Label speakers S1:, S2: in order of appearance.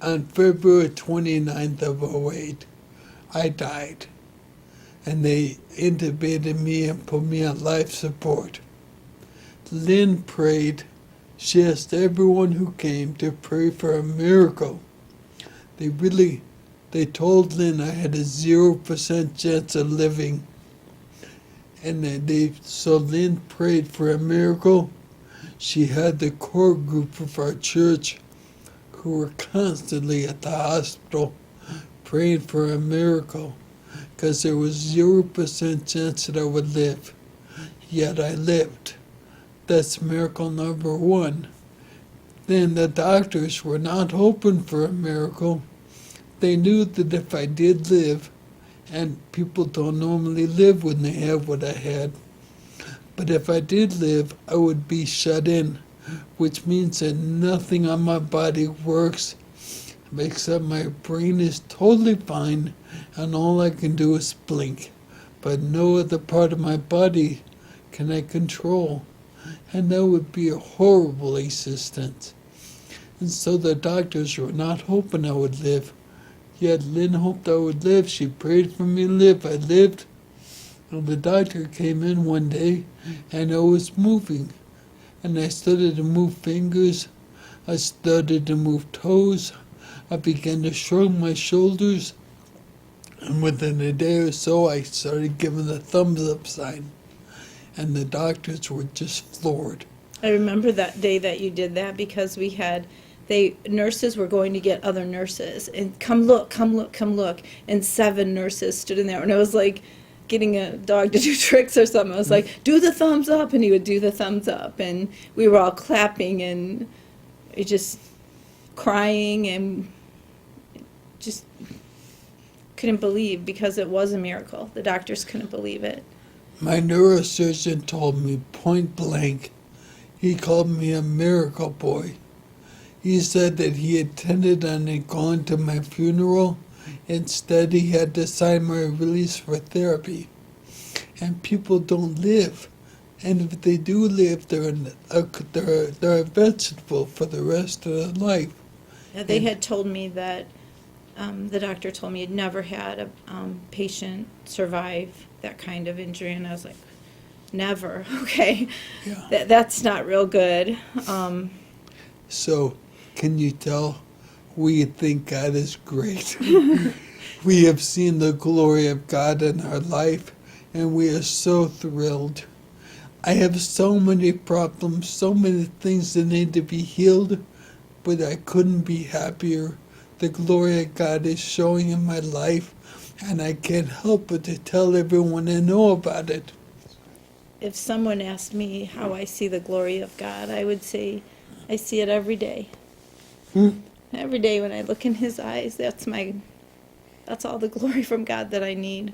S1: On February 29th of '08, I died, and they intubated me and put me on life support. Lynn prayed. She asked everyone who came to pray for a miracle. They told Lynn I had a 0% chance of living. And so Lynn prayed for a miracle. She had the core group of our church who were constantly at the hospital praying for a miracle because there was 0% chance that I would live. Yet I lived. That's miracle number one. Then the doctors were not hoping for a miracle. They knew that if I did live, and people don't normally live when they have what I had, but if I did live, I would be shut in, which means that nothing on my body works except my brain is totally fine and all I can do is blink. But no other part of my body can I control. And that would be a horrible existence. And so the doctors were not hoping I would live. Yet Lynn hoped I would live. She prayed for me to live. I lived. And the doctor came in one day and I was moving. And I started to move fingers. I started to move toes. I began to shrug my shoulders. And within a day or so, I started giving the thumbs up sign. And the doctors were just floored.
S2: I remember that day that you did that because nurses were going to get other nurses and come look. And 7 nurses stood in there. And it was like getting a dog to do tricks or something. I was like, do the thumbs up. And he would do the thumbs up. And we were all clapping and just crying and just couldn't believe because it was a miracle. The doctors couldn't believe it.
S1: My neurosurgeon told me point blank, he called me a miracle boy. He said that he intended on it going to my funeral. Instead, he had to sign my release for therapy. And people don't live. And if they do live, they're a vegetable for the rest of their life.
S2: Yeah, they had told me that the doctor told me he'd never had a patient survive that kind of injury, and I was like, never. Okay,
S1: Yeah.
S2: That's not real good.
S1: So, can you tell? We think God is great. We have seen the glory of God in our life, and we are so thrilled. I have so many problems, so many things that need to be healed, but I couldn't be happier. The glory of God is showing in my life, and I can't help but to tell everyone I know about it.
S2: If someone asked me how I see the glory of God, I would say I see it every day. Every day when I look in his eyes, that's all the glory from God that I need.